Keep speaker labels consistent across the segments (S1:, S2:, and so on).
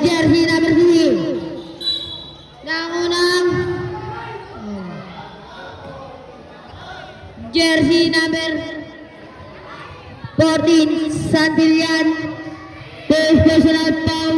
S1: jersey number 2 ng unang jersey number 14 Santillan personal foul.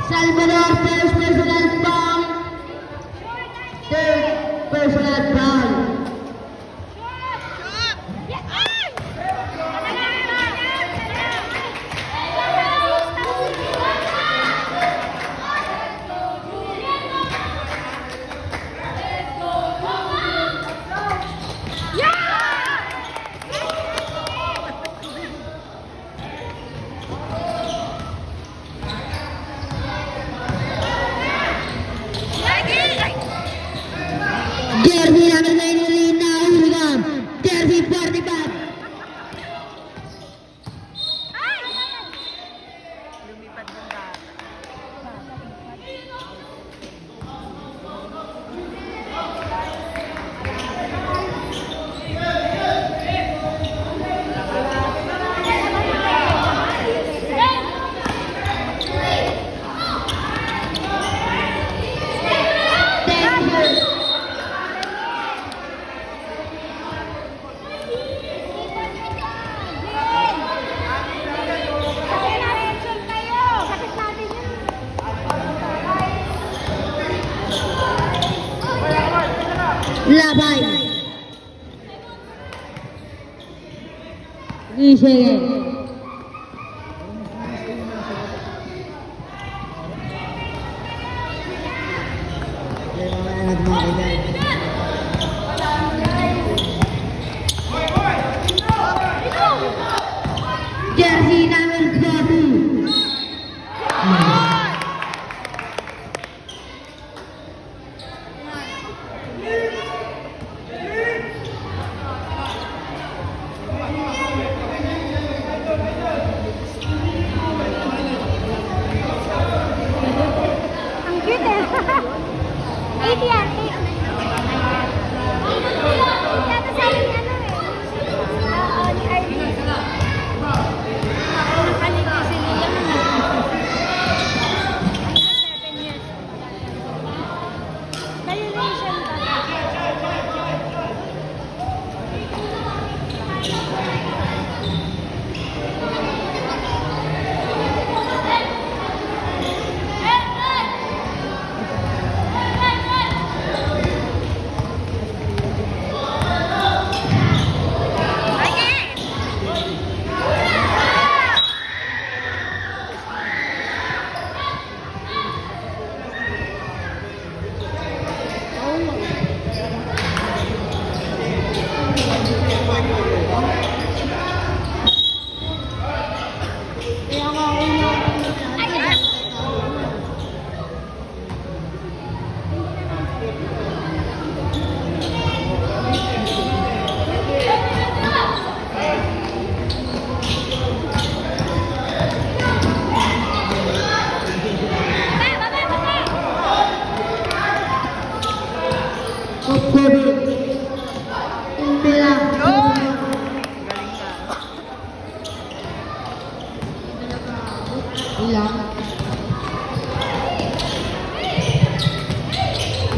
S1: Salvador first personal foul, third personal foul. Jersey number 9 uli nahulugan. Jersey 45. Labay. Sige. Jersey number 2.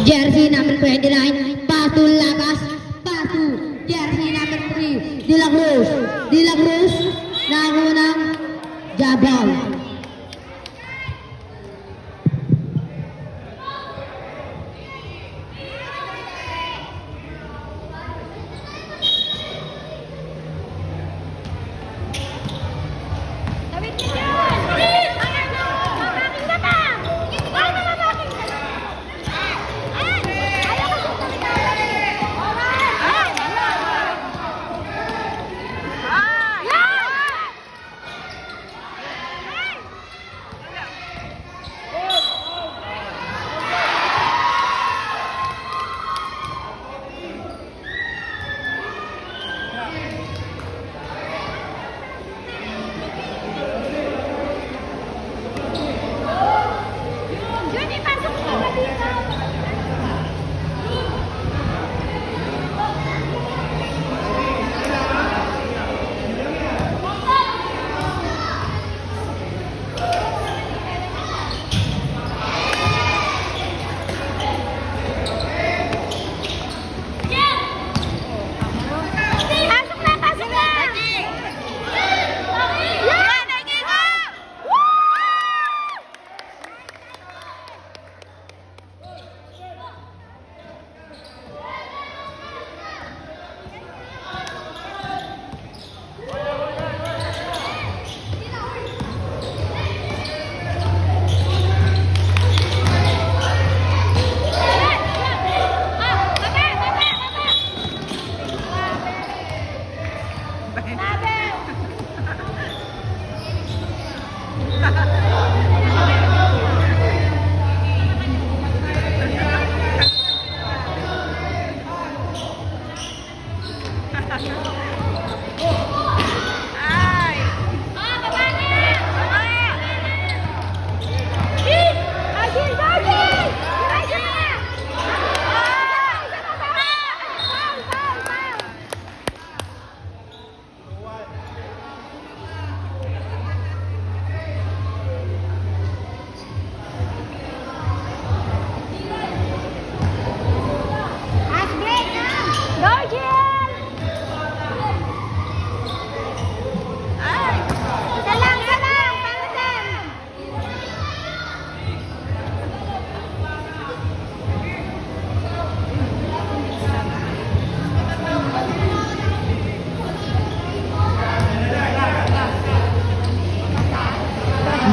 S1: Jersey number 29, Patu labas. Patu, jersey number 3, De La Cruz. De La Cruz, nakunang Jabal.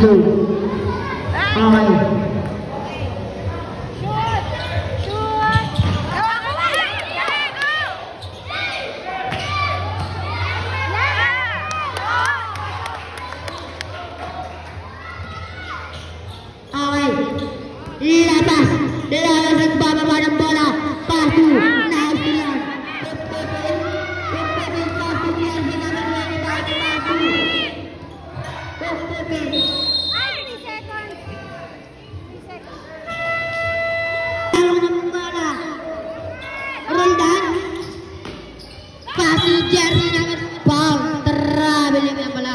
S1: Blue. I. Labas, labas nagbababa ng bola. Pasu, naayos lang. Pagpapin, pasu niya, ginagawa ni Pasu. Pagpapin. Tawag ng bola. Roldan. Pasu, jersey namin. Bang, traveling na pala.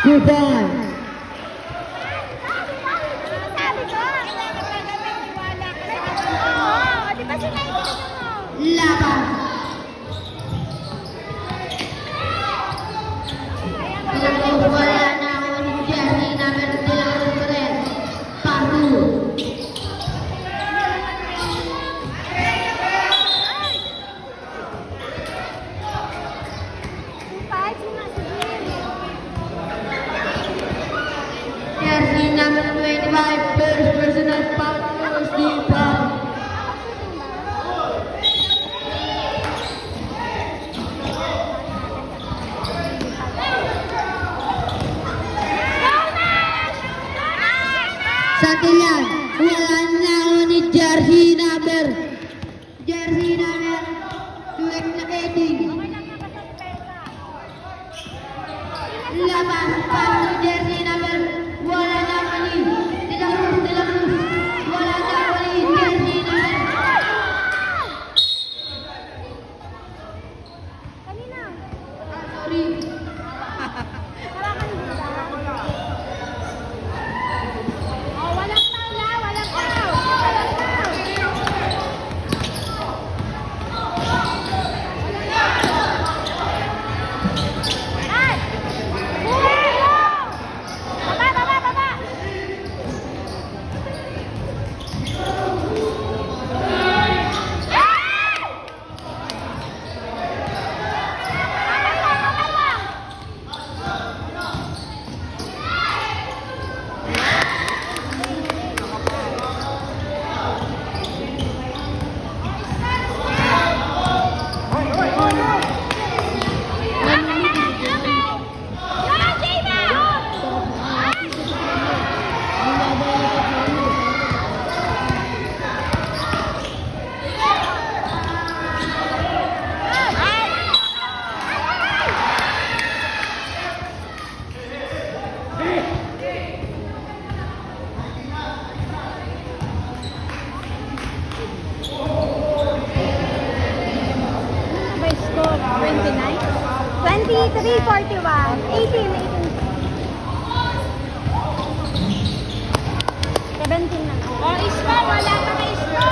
S1: Goodbye. Laban. Wala na ako ng jersey number 3. Pasu. Jersey number 25, first personal foul goes deep. Santillan, wala na ako ni jersey number 18. Labas pa
S2: 341. 18. 17 na lang. Oh, Isma, wala ka na Isma.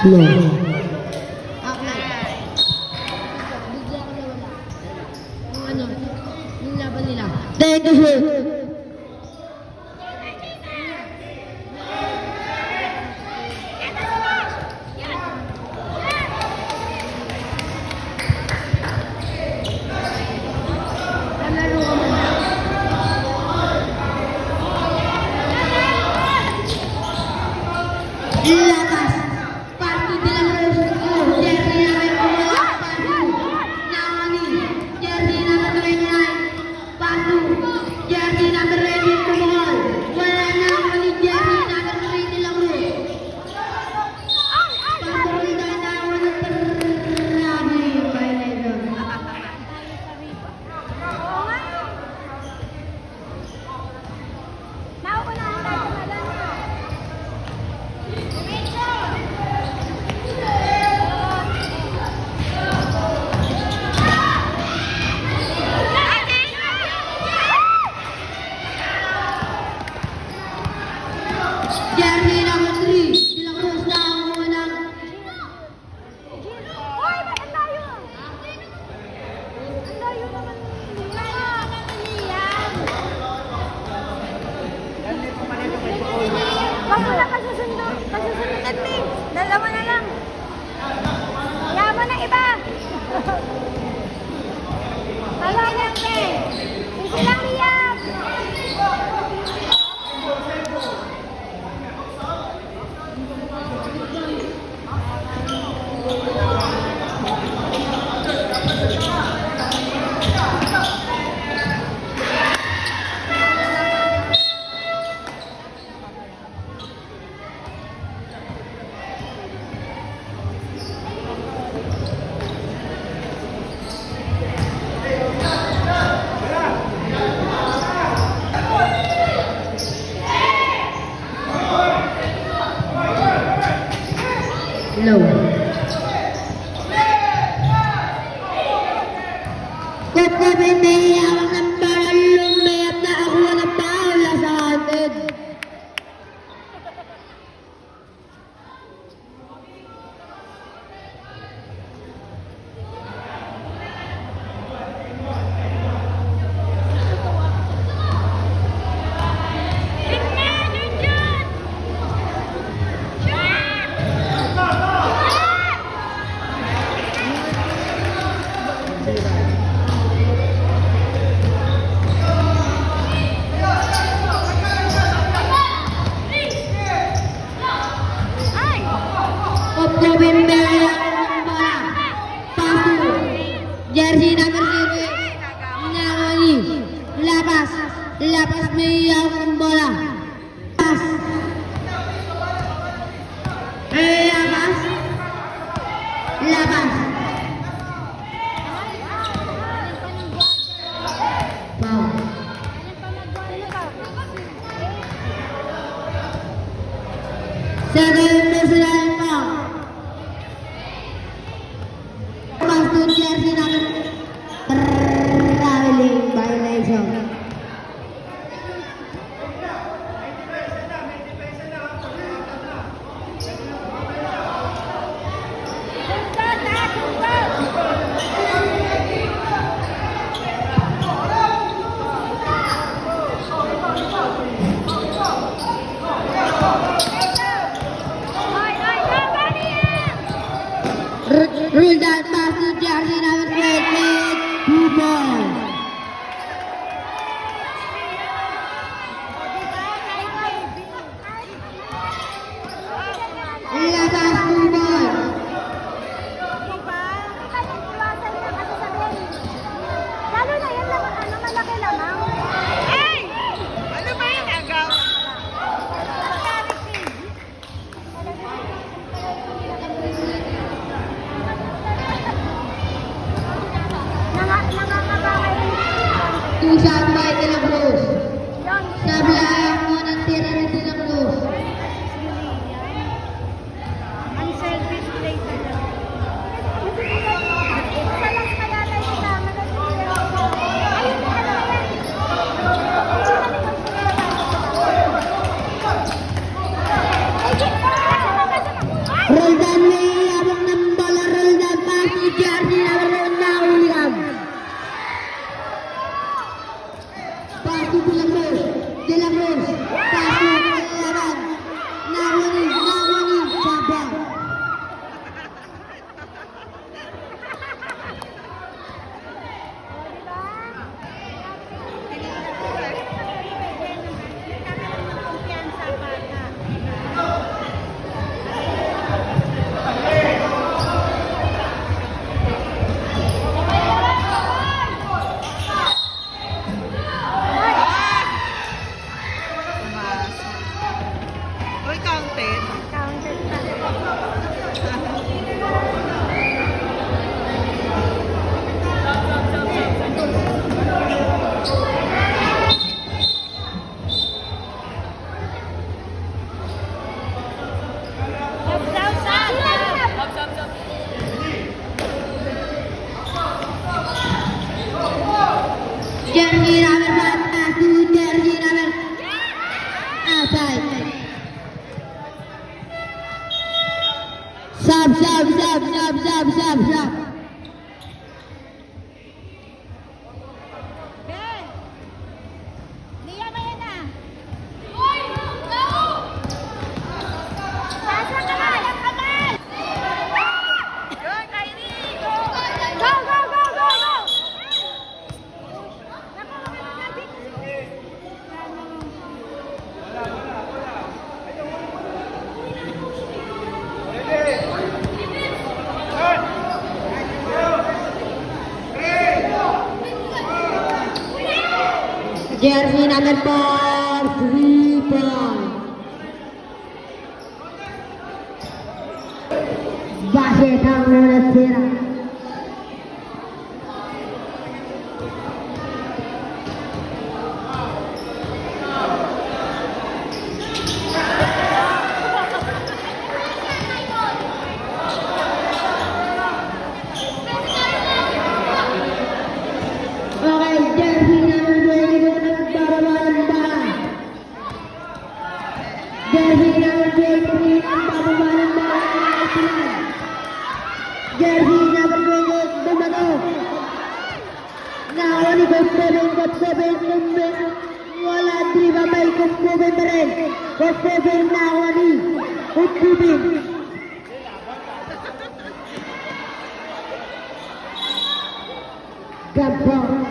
S1: No. Okay. Bigla ko na wala. Yung ano, yung laban nila. Thank you, sir. Lakas. Parto de la Cruz. Oh, jersey number 1. Parto. Nawani. Jersey number 29. Parto. Jersey number 18. Tumuhol. Wala na Nawani. Jersey number 3 de la Cruz. Parto ulit ang nawan ng grabe yung violation.
S2: Nauunahan tayo na lang.
S1: Jersey number 3. De la Cruz na ang unang.
S2: Hoy, ba't ang layo? Ang layo naman. Wag mo na kasusunod. Kasusunod din. Dalawa na lang. Kaya mo na iba. Dalawa na din. Hindi lang iyak.
S1: Low. Kukubin may hiyawak ng parang lumayap na ako ng paula sa atin. Kukubin may hiyawak ng parang paso. Jersey number 0. Nawani. Lapas. Lapas may hiyawak ng bola. Lapas. Lapas. Lapas. Wow. Second national foul. Pasto jersey number traveling violation. shot by De La Cruz.
S2: Yan.
S1: Sa blayang mo ng tira ni De La Cruz.
S2: Unselfish play talaga. Isa lang malalay sila. Ayun na lang.
S1: Roldan may iabang ng bola. Roldan pass ni Jersey number 1 na William. Pass to De La Cruz. De La Cruz. Pass to William. Nawani. Sabang.
S3: Uy, counted.
S2: Counted na.
S1: Jersey number 1 pass to Jersey number outside. Sub. Jersey number 4, 3 point. Basket ang muna sira. Okay, Jersey number 20 nagbababa ng bala. Jersey number 23 nagbababa ng bala. Jersey number 28 dumago. Nawani Kosbeben, wala driba by Kosbeben pa rin. Kosbeben nawani. Kosbeben. Gampang.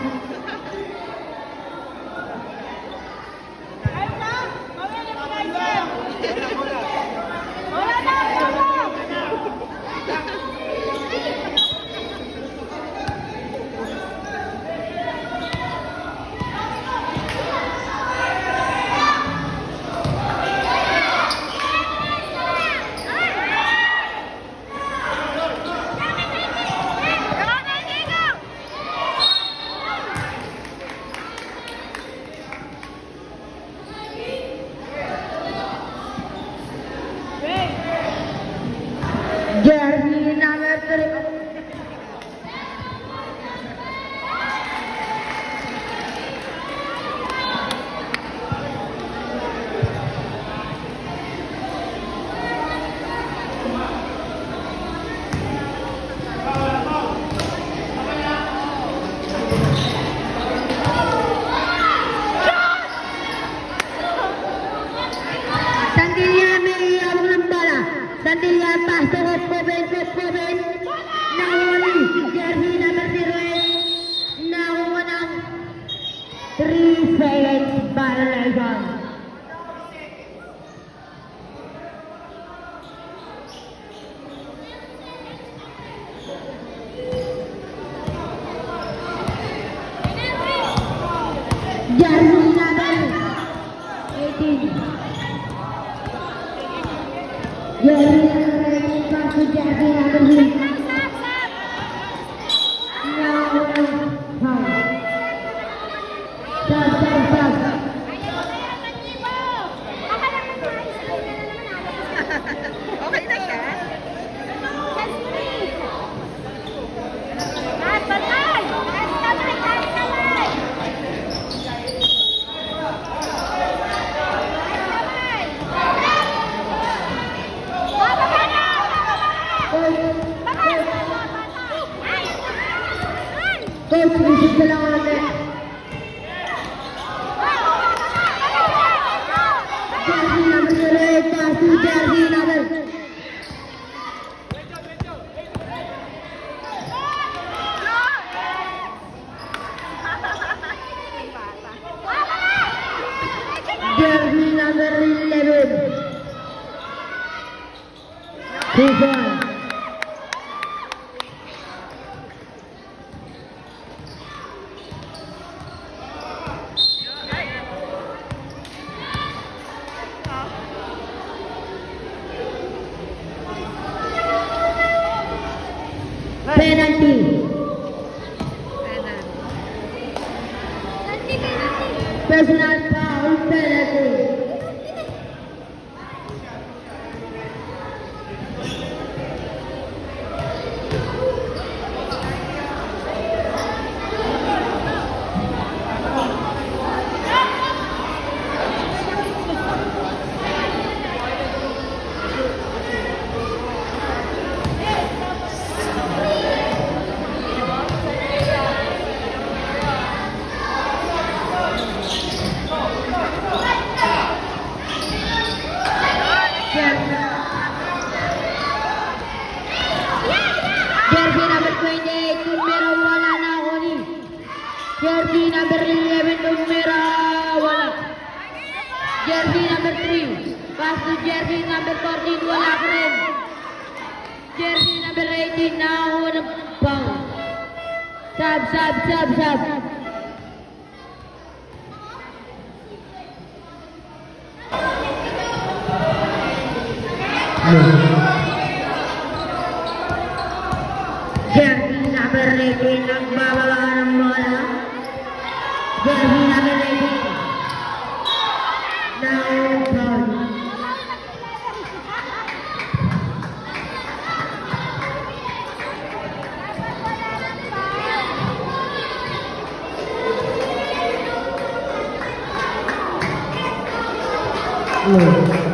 S1: Jersey number 3. Sandilian may iabang ng bala. Sandilian pass to Kosbeben. Nawali. Jersey number 0. Nakuha ng 3 seconds violation. Jersey number 18. Jersey number 18 pass to Jersey number 3. Now, Coach, visit na lang ulit. Jersey number 08, pass to jersey number. Jersey number 11. Kuban. Penalty. Personal foul penalty. Jersey number 28, numero wala na ako ni. Jersey number 11, numero wala. Jersey number 3, pass to jersey number 14, wala ko rin. Jersey number 18, na ako ng foul. Sub. Jersey number 18, nagbababa ng bola. Jersey number 18. Now foul. Oh.